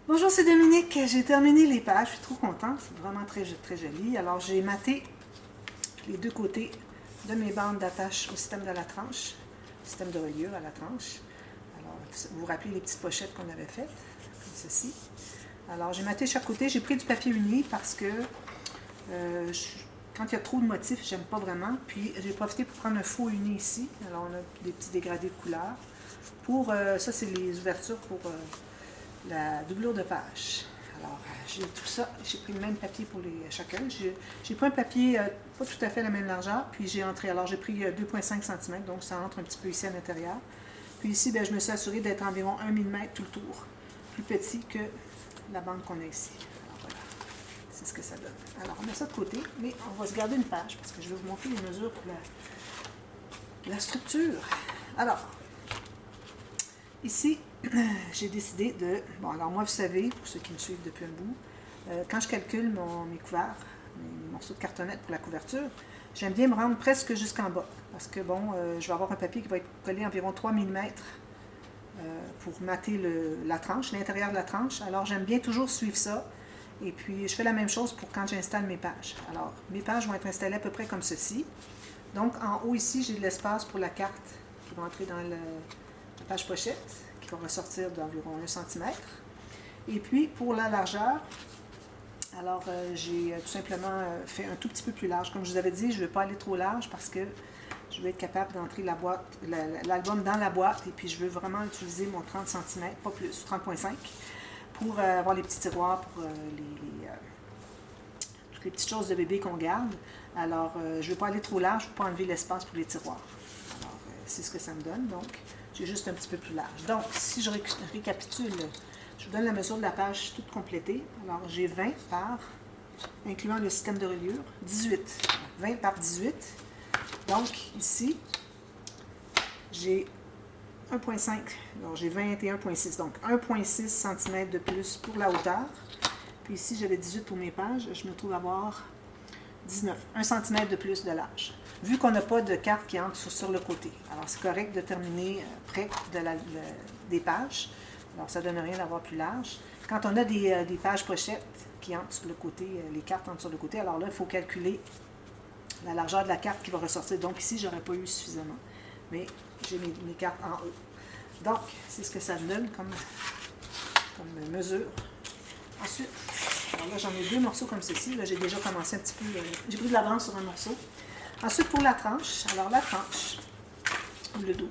Bonjour, c'est Dominique. J'ai terminé les pages. Je suis trop contente. C'est vraiment très, très joli. Alors, j'ai maté les deux côtés de mes bandes d'attache au système de la tranche, système de reliure à la tranche. Alors, vous vous rappelez les petites pochettes qu'on avait faites, comme ceci. Alors, j'ai maté chaque côté. J'ai pris du papier uni parce que quand il y a trop de motifs, j'aime pas vraiment. Puis, j'ai profité pour prendre un faux uni ici. Alors, on a des petits dégradés de couleurs. Pour, ça, c'est les ouvertures pour la doublure de page. Alors, j'ai tout ça. J'ai pris le même papier pour chacun. J'ai pris un papier pas tout à fait la même largeur, puis j'ai entré. Alors, j'ai pris 2,5 cm, donc ça entre un petit peu ici à l'intérieur. Puis ici, bien, je me suis assurée d'être environ 1 mm tout le tour, plus petit que la bande qu'on a ici. Alors, voilà. C'est ce que ça donne. Alors, on met ça de côté, mais on va se garder une page, parce que je vais vous montrer les mesures pour la structure. Alors, ici, j'ai décidé de... Bon, alors moi, vous savez, pour ceux qui me suivent depuis un bout, quand je calcule mes couverts, mes morceaux de cartonnette pour la couverture, j'aime bien me rendre presque jusqu'en bas. Parce que, bon, je vais avoir un papier qui va être collé environ 3 mm pour mater la tranche, l'intérieur de la tranche. Alors, j'aime bien toujours suivre ça. Et puis, je fais la même chose pour quand j'installe mes pages. Alors, mes pages vont être installées à peu près comme ceci. Donc, en haut ici, j'ai de l'espace pour la carte qui va entrer dans la page pochette, qui va ressortir d'environ 1 cm. Et puis, pour la largeur, alors j'ai tout simplement fait un tout petit peu plus large. Comme je vous avais dit, je ne vais pas aller trop large parce que je veux être capable d'entrer l'album dans la boîte et puis je veux vraiment utiliser mon 30 cm, pas plus, 30,5 pour avoir les petits tiroirs pour toutes les petites choses de bébé qu'on garde. Alors, je ne veux pas aller trop large, je ne veux pas enlever l'espace pour les tiroirs. Alors, c'est ce que ça me donne, donc j'ai juste un petit peu plus large. Donc, si je récapitule, je vous donne la mesure de la page toute complétée. Alors, j'ai 20 par, incluant le système de reliure, 18. 20 par 18. Donc, ici, j'ai 1,5. Alors, j'ai 21,6. Donc, 1,6 cm de plus pour la hauteur. Puis ici, j'avais 18 pour mes pages. Je me trouve avoir 19. 1 cm de plus de large. Vu qu'on n'a pas de carte qui entre sur le côté. Alors, c'est correct de terminer près des pages. Alors, ça ne donne rien d'avoir plus large. Quand on a des pages pochettes qui entrent sur le côté, les cartes entrent sur le côté, alors là, il faut calculer la largeur de la carte qui va ressortir. Donc, ici, je n'aurais pas eu suffisamment. Mais j'ai mes cartes en haut. Donc, c'est ce que ça donne comme mesure. Ensuite, alors là, j'en ai deux morceaux comme ceci. Là, j'ai déjà commencé un petit peu. J'ai pris de l'avance sur un morceau. Ensuite, pour la tranche. Alors, la tranche, ou le dos.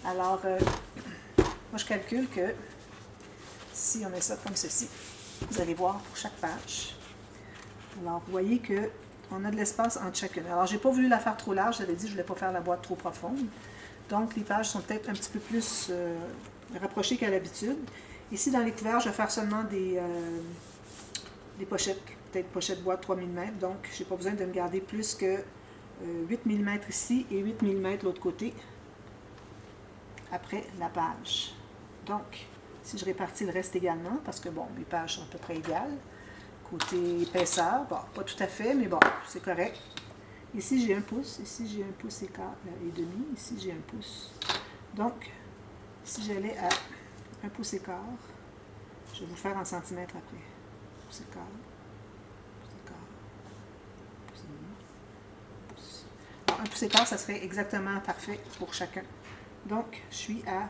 Alors, moi, je calcule que si on met ça comme ceci, vous allez voir pour chaque page. Alors, vous voyez qu'on a de l'espace entre chacune. Alors, je n'ai pas voulu la faire trop large. J'avais dit que je ne voulais pas faire la boîte trop profonde. Donc, les pages sont peut-être un petit peu plus rapprochées qu'à l'habitude. Ici, dans les couverts, je vais faire seulement des pochettes, peut-être pochette boîte 3 mm. Donc, je n'ai pas besoin de me garder plus que 8 mm ici et 8 mm de l'autre côté, après la page. Donc, si je répartis le reste également, parce que, bon, mes pages sont à peu près égales. Côté épaisseur, bon, pas tout à fait, mais bon, c'est correct. Ici, j'ai 1 pouce. Ici, j'ai 1 pouce et demi. Ici, j'ai 1 pouce. Donc, si j'allais à 1 pouce et quart, je vais vous faire en centimètres après. 1 pouce et quart, pouce et quart, pouce et demi, pouce. Alors, 1 pouce et quart, ça serait exactement parfait pour chacun. Donc, je suis à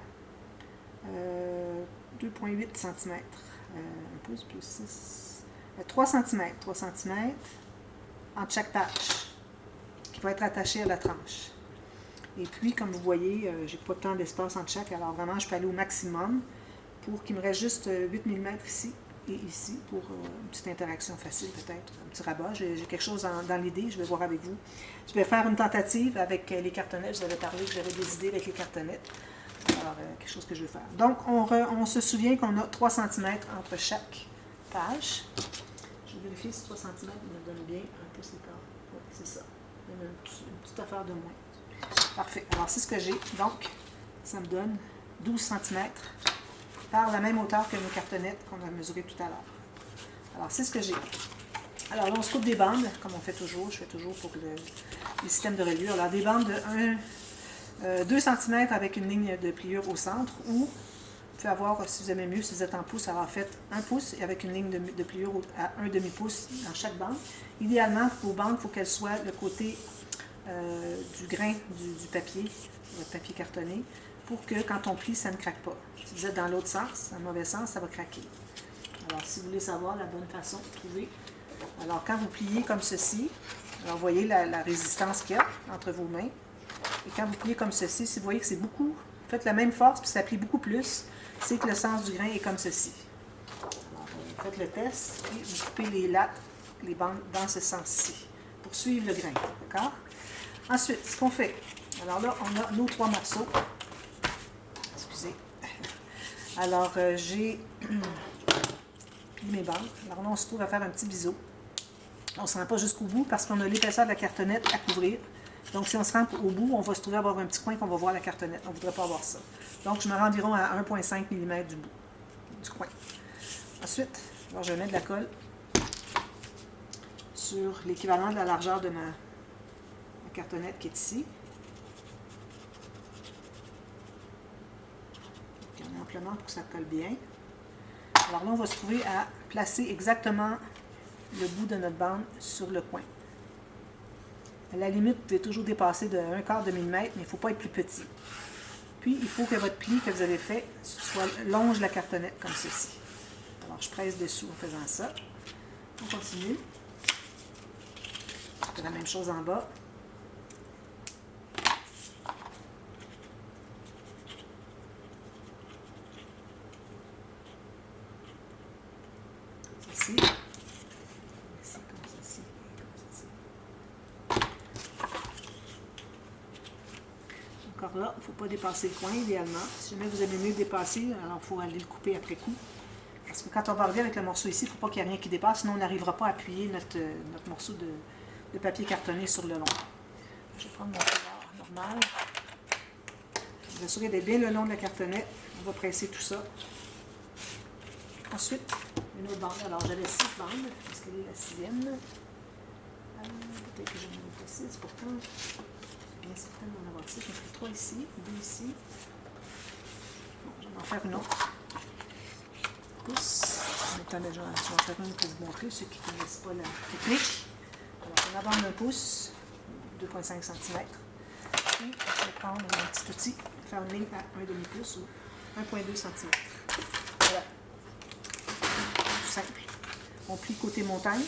2,8 cm. 1 pouce plus 6, 3 cm. 3 cm entre chaque page qui va être attachée à la tranche. Et puis, comme vous voyez, j'ai pas tant d'espace entre chaque, alors vraiment, je peux aller au maximum pour qu'il me reste juste 8 mm ici et ici pour une petite interaction facile peut-être, un petit rabat. J'ai quelque chose dans l'idée, je vais voir avec vous. Je vais faire une tentative avec les cartonnettes. Je vous avais parlé que j'avais des idées avec les cartonnettes. Alors, quelque chose que je vais faire. Donc, on se souvient qu'on a 3 cm entre chaque page. Je vais vérifier si 3 cm me donne bien 1 pouce et quart. Oui, c'est ça. Une petite affaire de moins. Parfait. Alors, c'est ce que j'ai. Donc, ça me donne 12 cm par la même hauteur que nos cartonnettes qu'on a mesurées tout à l'heure. Alors, c'est ce que j'ai. Alors, là, on se coupe des bandes, comme on fait toujours. Je fais toujours pour les systèmes de reliure. Alors, des bandes de 2 cm avec une ligne de pliure au centre ou pouvez avoir, si vous aimez mieux, si vous êtes en pouce, alors faites 1 pouce et avec une ligne de pliure à 1 demi-pouce dans chaque bande. Idéalement, vos bandes, il faut qu'elles soient le côté du grain du papier, votre papier cartonné, pour que quand on plie, ça ne craque pas. Si vous êtes dans l'autre sens, dans le mauvais sens, ça va craquer. Alors, si vous voulez savoir la bonne façon de trouver, alors quand vous pliez comme ceci, alors vous voyez la résistance qu'il y a entre vos mains. Et quand vous pliez comme ceci, si vous voyez que c'est beaucoup, faites la même force, puis ça plie beaucoup plus, c'est que le sens du grain est comme ceci. Alors, vous faites le test, et vous coupez les bandes dans ce sens-ci, pour suivre le grain, d'accord? Ensuite, ce qu'on fait, alors là, on a nos 3 morceaux. Excusez. Alors, j'ai plié mes bandes. Alors là, on se trouve à faire un petit biseau. On ne se rend pas jusqu'au bout parce qu'on a l'épaisseur de la cartonnette à couvrir. Donc, si on se rend au bout, on va se trouver à avoir un petit coin qu'on va voir la cartonnette. On ne voudrait pas avoir ça. Donc, je me rends environ à 1,5 mm du bout, du coin. Ensuite, alors, je mets de la colle sur l'équivalent de la largeur de ma cartonnette qui est ici. Amplement pour que ça colle bien. Alors là, on va se trouver à placer exactement le bout de notre bande sur le coin. À la limite, vous pouvez toujours dépasser de 1/4 de millimètre, mais il ne faut pas être plus petit. Puis, il faut que votre pli que vous avez fait soit longe la cartonnette comme ceci. Alors, je presse dessous en faisant ça. On continue. Je fais la même chose en bas. Ici, comme ceci, comme ceci. Encore là, il ne faut pas dépasser le coin idéalement. Si jamais vous avez mieux dépasser, alors il faut aller le couper après coup. Parce que quand on va arriver avec le morceau ici, il ne faut pas qu'il y ait rien qui dépasse, sinon on n'arrivera pas à appuyer notre morceau de papier cartonné sur le long. Je vais prendre mon foulard normal. Je vais m'assurer d'être bien le long de la cartonnette. On va presser tout ça. Ensuite, une autre bande. Alors, j'avais 6 bandes, parce qu'elle est la 6e. Peut-être que j'en ai pas 6, pourtant, je suis bien certaine d'en avoir 6. J'en ai pris 3 ici, 2 ici. Bon, je vais en faire une autre. Pouce. En étant déjà, je vais en faire une pour vous montrer, ceux qui ne connaissent pas la technique. Alors, on va bande d'un pouce, 2,5 cm. Puis, je vais prendre mon petit outil, faire une ligne à 1 demi-pouce ou 1,2 cm. Voilà. Simple. On plie côté montagne,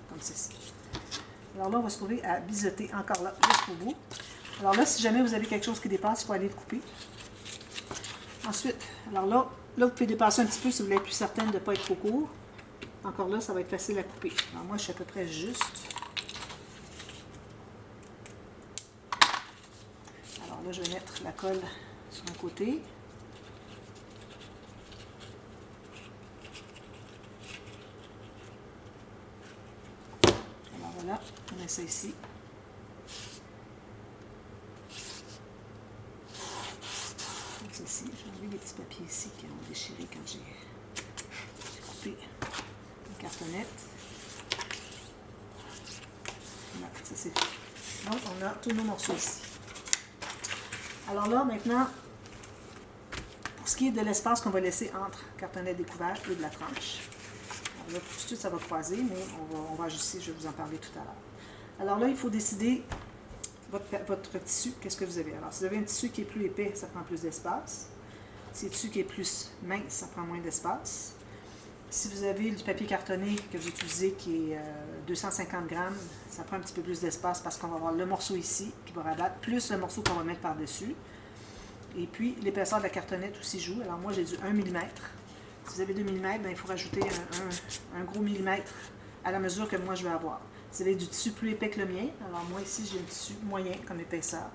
comme ceci. Alors là, on va se trouver à biseauter encore là, jusqu'au bout. Alors là, si jamais vous avez quelque chose qui dépasse, il faut aller le couper. Ensuite, alors là, vous pouvez dépasser un petit peu si vous voulez être plus certaine de ne pas être trop court. Encore là, ça va être facile à couper. Alors moi, je suis à peu près juste. Alors là, je vais mettre la colle sur un côté. Voilà, on met ça ici. Comme ceci. J'ai enlevé les petits papiers ici qui ont déchiré quand j'ai coupé la cartonnette. Voilà, ça c'est fait. Donc, on a tous nos morceaux ici. Alors là, maintenant, pour ce qui est de l'espace qu'on va laisser entre cartonnette découverte et de la tranche. Là, tout de suite, ça va croiser, mais on va ajuster, je vais vous en parler tout à l'heure. Alors là, il faut décider votre tissu, qu'est-ce que vous avez. Alors, si vous avez un tissu qui est plus épais, ça prend plus d'espace. Si le tissu qui est plus mince, ça prend moins d'espace. Si vous avez du papier cartonné que vous utilisez qui est 250 grammes, ça prend un petit peu plus d'espace parce qu'on va avoir le morceau ici qui va rabattre, plus le morceau qu'on va mettre par-dessus. Et puis, l'épaisseur de la cartonnette aussi joue. Alors moi, j'ai du 1 mm. Si vous avez 2 mm, ben, il faut rajouter un gros millimètre à la mesure que moi je vais avoir. Si vous avez du tissu plus épais que le mien, alors moi ici j'ai un tissu moyen comme épaisseur.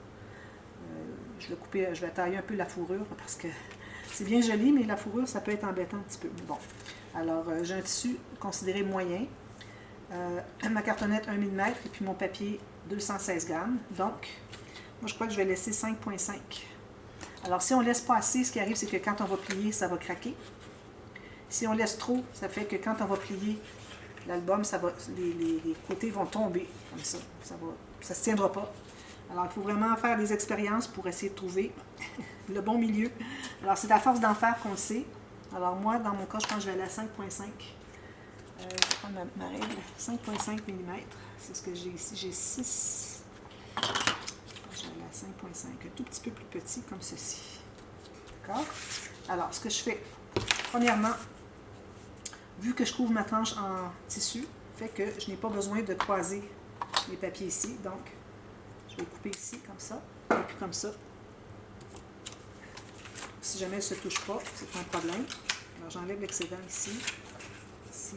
Je vais tailler un peu la fourrure parce que c'est bien joli, mais la fourrure ça peut être embêtant un petit peu. Bon, alors j'ai un tissu considéré moyen, ma cartonnette 1 mm et puis mon papier 216 grammes. Donc, moi je crois que je vais laisser 5,5. Alors si on laisse pas assez, ce qui arrive c'est que quand on va plier, ça va craquer. Si on laisse trop, ça fait que quand on va plier l'album, les côtés vont tomber comme ça. Ça ne se tiendra pas. Alors, il faut vraiment faire des expériences pour essayer de trouver le bon milieu. Alors, c'est à force d'en faire qu'on le sait. Alors, moi, dans mon cas, je pense que je vais aller à 5,5. Je vais prendre ma règle. 5,5 mm. C'est ce que j'ai ici. J'ai 6. Je vais aller à 5,5. Un tout petit peu plus petit, comme ceci. D'accord? Alors, ce que je fais, premièrement, vu que je couvre ma tranche en tissu, fait que je n'ai pas besoin de croiser les papiers ici. Donc, je vais couper ici, comme ça, et puis comme ça. Si jamais elle ne se touche pas, c'est pas un problème. Alors, j'enlève l'excédent ici, ici,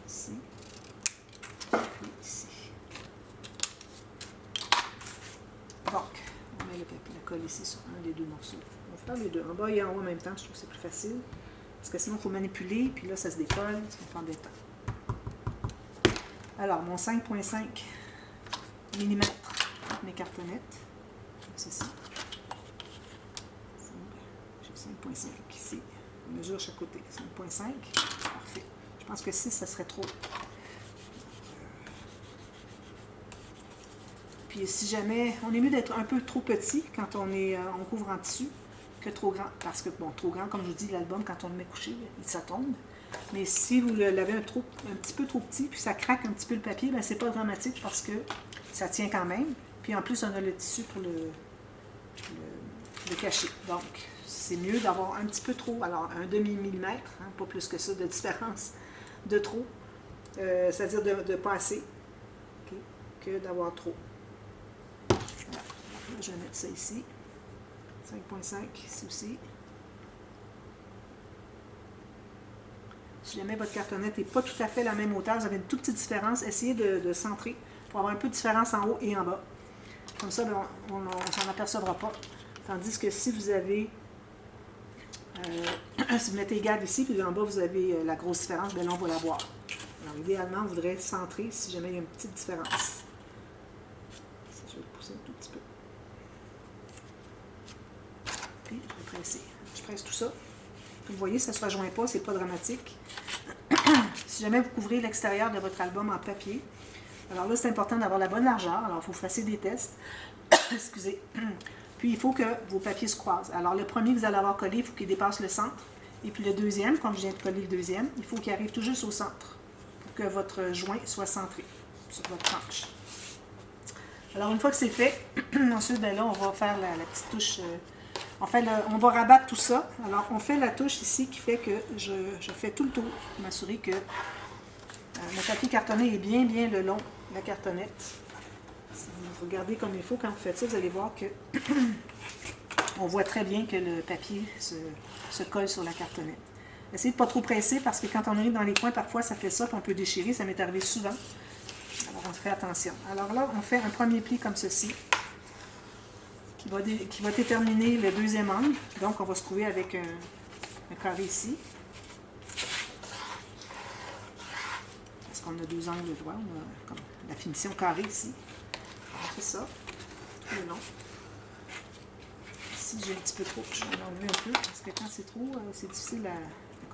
ici, puis ici. Donc, on met la colle ici sur un des deux morceaux. On va faire les deux, en bas et en haut en même temps, je trouve que c'est plus facile. Parce que sinon, il faut manipuler, puis là, ça se décolle, c'est un peu embêtant. Alors, mon 5,5 mm, mes cartonnettes, comme ceci. J'ai 5,5 ici. On mesure chaque côté. 5,5. Parfait. Je pense que 6, ça serait trop. Puis si jamais, on est mieux d'être un peu trop petit quand on couvre en tissu que trop grand. Parce que, bon, trop grand, comme je vous dis, l'album, quand on le met couché, ça tombe. Mais si vous l'avez un petit peu trop petit, puis ça craque un petit peu le papier, bien, c'est pas dramatique parce que ça tient quand même. Puis en plus, on a le tissu pour le cacher. Donc, c'est mieux d'avoir un petit peu trop, alors un demi-millimètre, hein, pas plus que ça, de différence de trop, c'est-à-dire de pas assez, okay, que d'avoir trop. Voilà. Là, je vais mettre ça ici. 5,5 ici aussi. Si jamais votre cartonnette n'est pas tout à fait la même hauteur, vous avez une toute petite différence, essayez de centrer pour avoir un peu de différence en haut et en bas. Comme ça, on ne s'en apercevra pas. Tandis que si vous avez, si vous mettez égal ici, puis en bas vous avez la grosse différence, bien là on va la voir. Alors idéalement, on voudrait centrer si jamais il y a une petite différence. Je vais le pousser un tout petit peu. Puis je vais presser. Je presse tout ça. Vous voyez, ça ne se rejoint pas, c'est pas dramatique. Si jamais vous couvrez l'extérieur de votre album en papier, alors là, c'est important d'avoir la bonne largeur. Alors, il faut faire des tests. Excusez. Puis, il faut que vos papiers se croisent. Alors, le premier que vous allez avoir collé, il faut qu'il dépasse le centre. Et puis, le deuxième, quand je viens de coller le deuxième, il faut qu'il arrive tout juste au centre pour que votre joint soit centré sur votre tranche. Alors, une fois que c'est fait, ensuite, bien là, on va faire la petite touche. On va rabattre tout ça. Alors, on fait la touche ici qui fait que je fais tout le tour pour m'assurer que le papier cartonné est bien le long de la cartonnette. Si vous regardez comme il faut quand vous faites ça, vous allez voir que on voit très bien que le papier se colle sur la cartonnette. Essayez de ne pas trop presser parce que quand on arrive dans les coins, parfois ça fait ça, puis on peut déchirer. Ça m'est arrivé souvent. Alors, on fait attention. Alors là, on fait un premier pli comme ceci qui va déterminer le deuxième angle. Donc, on va se trouver avec un carré ici. Parce qu'on a deux angles droits. On a comme la finition carrée ici. On fait ça tout le long. Ici, j'ai un petit peu trop. Je vais l'enlever un peu parce que quand c'est trop, c'est difficile à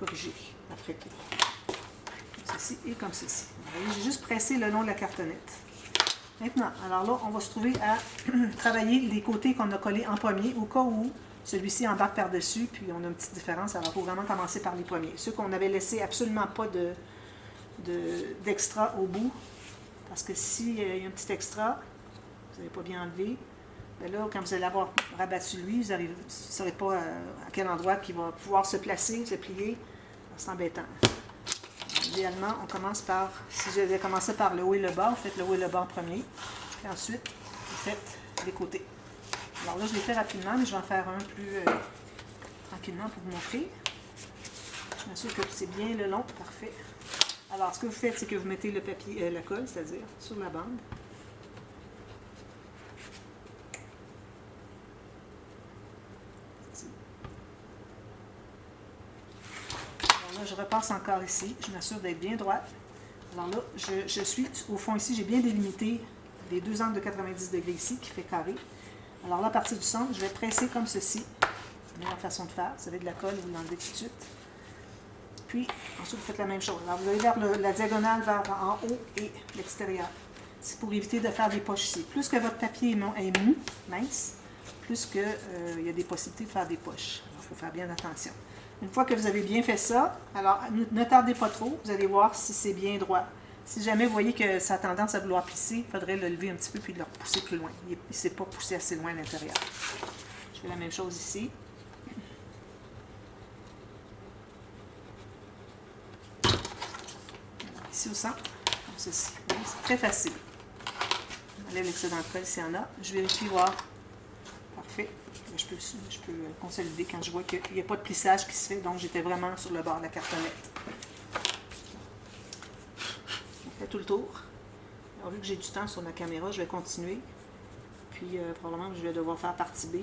corriger après coup. Comme ceci et comme ceci. Vous voyez, j'ai juste pressé le long de la cartonnette. Maintenant, alors là, on va se trouver à travailler les côtés qu'on a collés en premier, au cas où celui-ci embarque par-dessus, puis on a une petite différence. Alors, il faut vraiment commencer par les premiers. Ceux qu'on avait laissé absolument pas d'extra au bout, parce que s'il y a un petit extra, vous n'avez pas bien enlevé, bien là, quand vous allez avoir rabattu lui, vous ne saurez pas à quel endroit il va pouvoir se placer, se plier. C'est embêtant. Idéalement, on commence par, si je vais commencer par le haut et le bas, vous faites le haut et le bas en premier. Et ensuite, vous faites les côtés. Alors là, je l'ai fait rapidement, mais je vais en faire un plus tranquillement pour vous montrer. Je m'assure que c'est bien le long, parfait. Alors, ce que vous faites, c'est que vous mettez le papier, la colle, c'est-à-dire sur la bande. Là, je repasse encore ici. Je m'assure d'être bien droite. Alors là, je suis au fond ici. J'ai bien délimité les deux angles de 90 degrés ici, qui fait carré. Alors là, à partir du centre, je vais presser comme ceci. C'est la meilleure façon de faire. Vous avez de la colle, vous l'enlevez tout de suite. Puis, ensuite, vous faites la même chose. Alors, vous allez vers la diagonale vers en haut et l'extérieur. C'est pour éviter de faire des poches ici. Plus que votre papier est mou, mince, plus qu'il y a des possibilités de faire des poches. Alors, il faut faire bien attention. Une fois que vous avez bien fait ça, alors ne tardez pas trop, vous allez voir si c'est bien droit. Si jamais vous voyez que ça a tendance à vouloir plisser, il faudrait le lever un petit peu puis le repousser plus loin. Il ne s'est pas poussé assez loin à l'intérieur. Je fais la même chose ici. Alors, ici au centre, comme ceci. C'est très facile. On enlève l'excédent de colle s'il y en a. Je vérifie voir. Parfait. Je peux consolider quand je vois qu'il n'y a pas de plissage qui se fait. Donc, j'étais vraiment sur le bord de la cartonnette. On fait tout le tour. Alors, vu que j'ai du temps sur ma caméra, je vais continuer. Puis, probablement, je vais devoir faire partie B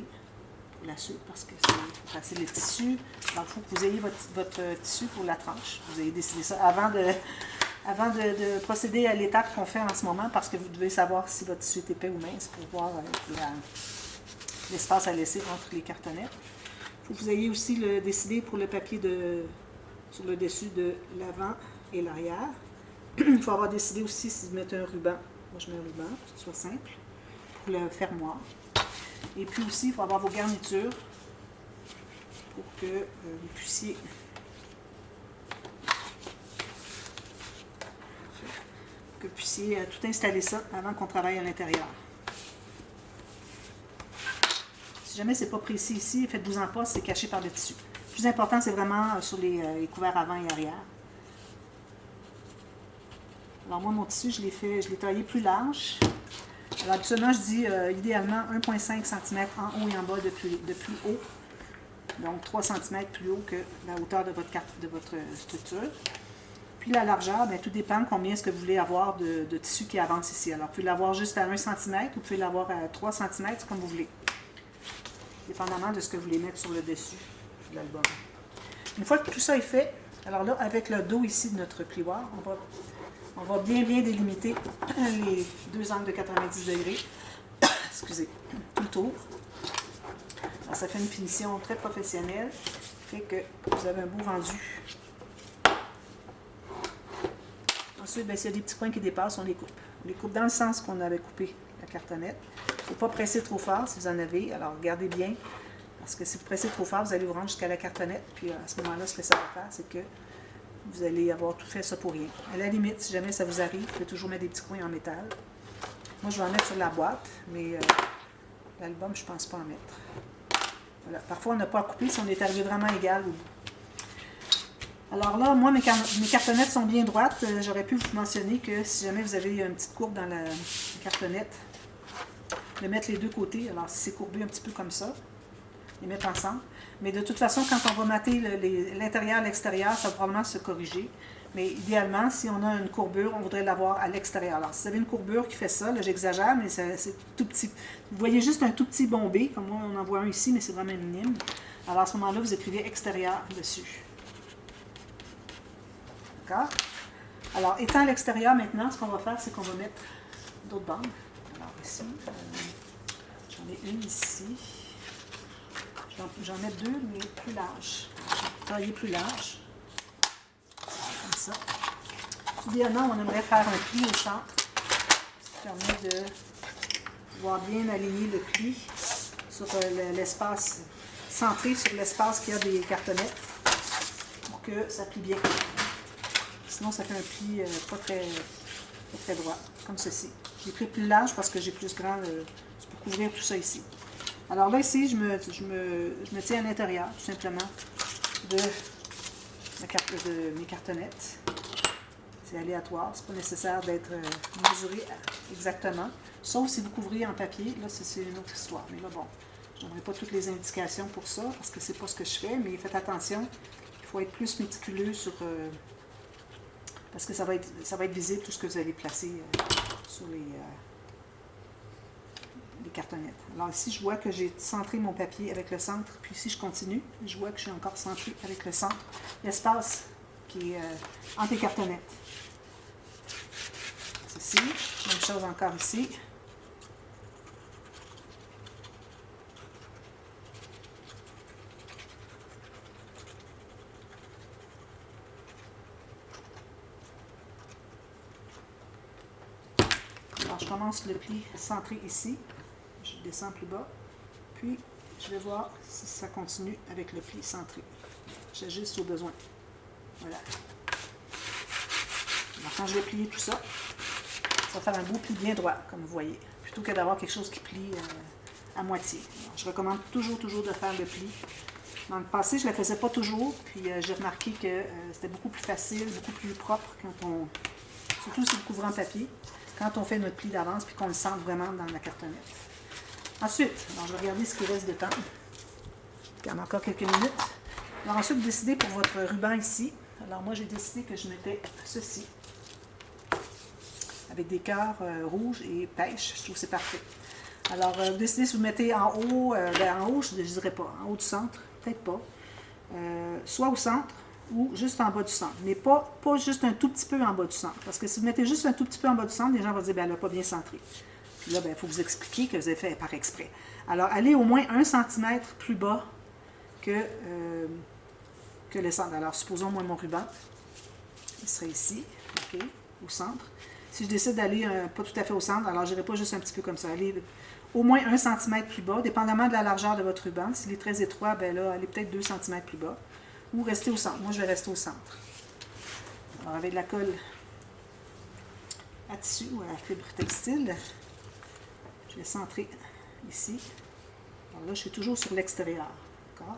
pour la suite parce que c'est passer les tissus. Alors, il faut que vous ayez votre tissu pour la tranche. Vous avez décidé ça avant de procéder à l'étape qu'on fait en ce moment parce que vous devez savoir si votre tissu est épais ou mince pour voir l'espace à laisser entre les cartonnettes. Il faut que vous ayez aussi décidé pour le papier sur le dessus de l'avant et l'arrière. Il faut avoir décidé aussi si vous mettez un ruban. Moi, je mets un ruban pour que ce soit simple pour le fermoir. Et puis aussi, il faut avoir vos garnitures pour que vous puissiez tout installer ça avant qu'on travaille à l'intérieur. Si jamais ce n'est pas précis ici, faites-vous-en pas, c'est caché par le tissu. Le plus important, c'est vraiment sur les couverts avant et arrière. Alors moi, mon tissu, je l'ai taillé plus large. Alors habituellement, je dis idéalement 1,5 cm en haut et en bas de plus haut. Donc 3 cm plus haut que la hauteur de votre structure. Puis la largeur, bien, tout dépend combien est-ce que vous voulez avoir de tissu qui avance ici. Alors vous pouvez l'avoir juste à 1 cm ou vous pouvez l'avoir à 3 cm, comme vous voulez. Dépendamment de ce que vous voulez mettre sur le dessus de l'album. Une fois que tout ça est fait, alors là, avec le dos ici de notre plioir, on va bien délimiter les deux angles de 90 degrés. Excusez, tout le tour. Alors, ça fait une finition très professionnelle. Fait que vous avez un beau rendu. Ensuite, s'il y a des petits points qui dépassent, on les coupe. On les coupe dans le sens qu'on avait coupé la cartonnette. Il ne faut pas presser trop fort si vous en avez. Alors, regardez bien. Parce que si vous pressez trop fort, vous allez vous rendre jusqu'à la cartonnette. Puis à ce moment-là, ce que ça va faire, c'est que vous allez avoir tout fait ça pour rien. À la limite, si jamais ça vous arrive, vous pouvez toujours mettre des petits coins en métal. Moi, je vais en mettre sur la boîte, mais l'album, je ne pense pas en mettre. Voilà. Parfois, on n'a pas à couper si on est arrivé vraiment égal au bout. Alors là, moi, mes cartonnettes sont bien droites. J'aurais pu vous mentionner que si jamais vous avez une petite courbe dans la cartonnette, de mettre les deux côtés. Alors, si c'est courbé un petit peu comme ça, les mettre ensemble. Mais de toute façon, quand on va mater l'intérieur et l'extérieur, ça va probablement se corriger. Mais idéalement, si on a une courbure, on voudrait l'avoir à l'extérieur. Alors, si vous avez une courbure qui fait ça, là, j'exagère, mais c'est tout petit. Vous voyez juste un tout petit bombé, comme moi, on en voit un ici, mais c'est vraiment minime. Alors, à ce moment-là, vous écrivez extérieur dessus. D'accord? Alors, étant à l'extérieur maintenant, ce qu'on va faire, c'est qu'on va mettre d'autres bandes. Alors, ici, j'en ai une ici. J'en mets deux, mais plus larges. Je vais tailler plus large. Comme ça. Idéalement, on aimerait faire un pli au centre. Ce qui permet de pouvoir bien aligner le pli sur l'espace, centré sur l'espace qu'il y a des cartonnettes pour que ça plie bien. Sinon, ça fait un pli pas très droit, comme ceci. J'ai pris plus large parce que j'ai plus grand pour couvrir tout ça ici. Alors là, ici, je me tiens à l'intérieur, tout simplement, de mes cartonnettes. C'est aléatoire, c'est pas nécessaire d'être mesuré exactement. Sauf si vous couvrez en papier, là, c'est une autre histoire. Mais là, bon, je ne donnerai pas toutes les indications pour ça, parce que c'est pas ce que je fais, mais faites attention, il faut être plus méticuleux sur... parce que ça va être visible tout ce que vous allez placer sur les cartonnettes. Alors ici, je vois que j'ai centré mon papier avec le centre, puis si je continue, je vois que je suis encore centré avec le centre, l'espace qui est entre les cartonnettes. Ceci, même chose encore ici. Alors, je commence le pli centré ici. Je descends plus bas. Puis, je vais voir si ça continue avec le pli centré. J'ajuste au besoin. Voilà. Alors, quand je vais plier tout ça, ça va faire un beau pli bien droit, comme vous voyez, plutôt que d'avoir quelque chose qui plie à moitié. Alors, je recommande toujours de faire le pli. Dans le passé, je ne le faisais pas toujours, puis j'ai remarqué que c'était beaucoup plus facile, beaucoup plus propre quand on, surtout sur le couvrant papier, quand on fait notre pli d'avance puis qu'on le sente vraiment dans la cartonnette. Ensuite, alors, je vais regarder ce qui reste de temps. Il y en a encore quelques minutes. Alors ensuite, décidez pour votre ruban ici. Alors moi, j'ai décidé que je mettais ceci, avec des cœurs rouges et pêche. Je trouve que c'est parfait. Alors, vous décidez si vous mettez en haut, en haut, je ne dirais pas, en haut du centre, peut-être pas. Soit au centre ou juste en bas du centre. Mais pas juste un tout petit peu en bas du centre. Parce que si vous mettez juste un tout petit peu en bas du centre, les gens vont dire, ben elle n'a pas bien centré. Puis là, il faut vous expliquer que vous avez fait par exprès. Alors, allez au moins 1 cm plus bas que le centre. Alors, supposons, moi, mon ruban, il serait ici, OK, au centre. Si je décide d'aller pas tout à fait au centre, alors je n'irai pas juste un petit peu comme ça. Allez au moins 1 cm plus bas, dépendamment de la largeur de votre ruban. S'il est très étroit, ben là, allez peut-être 2 cm plus bas. Ou restez au centre. Moi, je vais rester au centre. Alors, avec de la colle à tissu ou à fibre textile, je vais centrer ici. Alors là, je suis toujours sur l'extérieur. D'accord?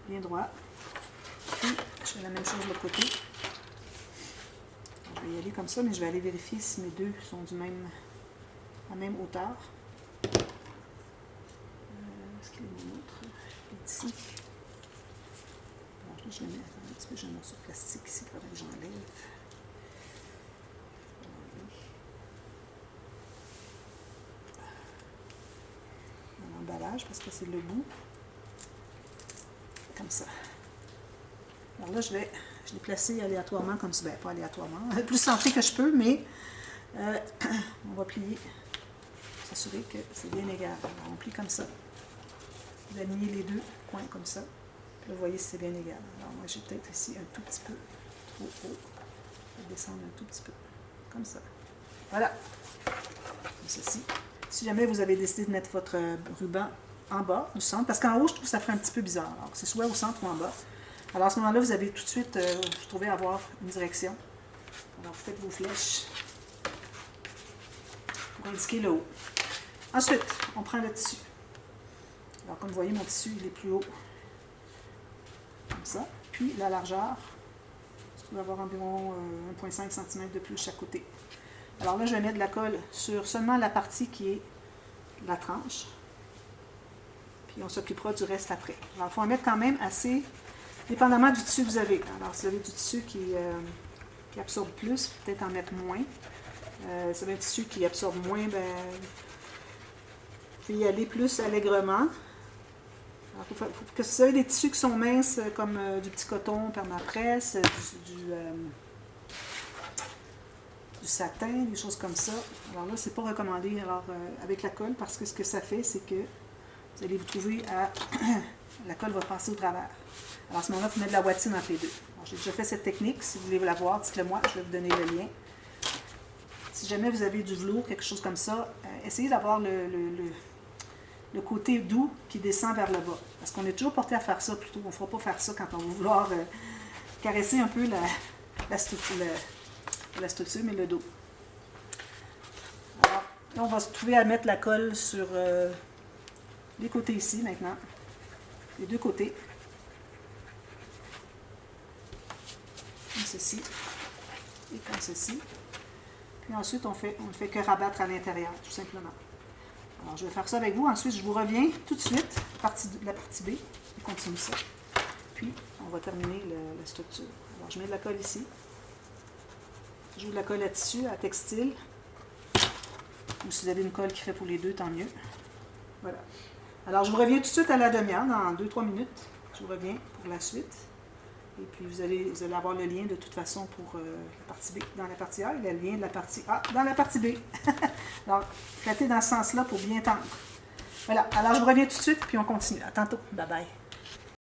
Bien droit. Puis, je fais la même chose de l'autre côté. Je vais y aller comme ça, mais je vais aller vérifier si mes deux sont à la même hauteur. Est-ce qu'il y a une autre? Ici. Alors là, je vais mettre un petit peu, j'ai un morceau de plastique ici, il faudrait que j'enlève. L'emballage, parce que c'est le bout. Comme ça. Alors là, je l'ai placé aléatoirement comme ça. Ben, pas aléatoirement, le plus centré que je peux, mais on va plier, s'assurer que c'est bien égal. Alors, on plie comme ça. Vous alignez les deux coins comme ça. Puis là, vous voyez si c'est bien égal. Alors, moi, j'ai peut-être ici un tout petit peu trop haut. Je vais descendre un tout petit peu. Comme ça. Voilà. Comme ceci. Si jamais vous avez décidé de mettre votre ruban en bas, au centre, parce qu'en haut, je trouve que ça ferait un petit peu bizarre. Alors, c'est soit au centre ou en bas. Alors, à ce moment-là, vous avez tout de suite, vous trouvez avoir une direction. Alors, vous faites vos flèches pour indiquer le haut. Ensuite, on prend le tissu. Alors, comme vous voyez, mon tissu, il est plus haut. Comme ça. Puis, la largeur, je trouve avoir environ 1,5 cm de plus chaque côté. Alors là, je vais mettre de la colle sur seulement la partie qui est la tranche. Puis, on s'occupera du reste après. Alors, il faut en mettre quand même assez, dépendamment du tissu que vous avez. Alors, si vous avez du tissu qui absorbe plus, peut-être en mettre moins. Si vous avez un tissu qui absorbe moins, ben, vous pouvez y aller plus allègrement. Alors, faut que si vous avez des tissus qui sont minces, comme du petit coton, permapresse, du satin, des choses comme ça. Alors là, c'est pas recommandé avec la colle, parce que ce que ça fait, c'est que vous allez vous trouver à... la colle va passer au travers. Alors à ce moment-là, il faut mettre de la boîtine entre les deux. J'ai déjà fait cette technique. Si vous voulez la voir, dites-le moi, je vais vous donner le lien. Si jamais vous avez du velours, quelque chose comme ça, essayez d'avoir le côté doux qui descend vers le bas. Parce qu'on est toujours porté à faire ça plutôt. On ne fera pas faire ça quand on va vouloir caresser un peu la structure, mais le dos. Alors, là, on va se trouver à mettre la colle sur les côtés ici maintenant. Les deux côtés. Comme ceci. Et comme ceci. Puis ensuite, on ne fait que rabattre à l'intérieur, tout simplement. Alors, je vais faire ça avec vous. Ensuite, je vous reviens tout de suite, la partie B. On continue ça. Puis, on va terminer la structure. Alors, je mets de la colle ici. Je joue de la colle à tissu, à textile. Ou si vous avez une colle qui fait pour les deux, tant mieux. Voilà. Alors, je vous reviens tout de suite à la demi-heure, dans 2-3 minutes. Je vous reviens pour la suite. Et puis, vous allez avoir le lien de toute façon pour la partie B dans la partie A et le lien de la partie A dans la partie B. Alors, flattez dans ce sens-là pour bien tendre. Voilà. Alors, je vous reviens tout de suite, puis on continue. À tantôt. Bye bye.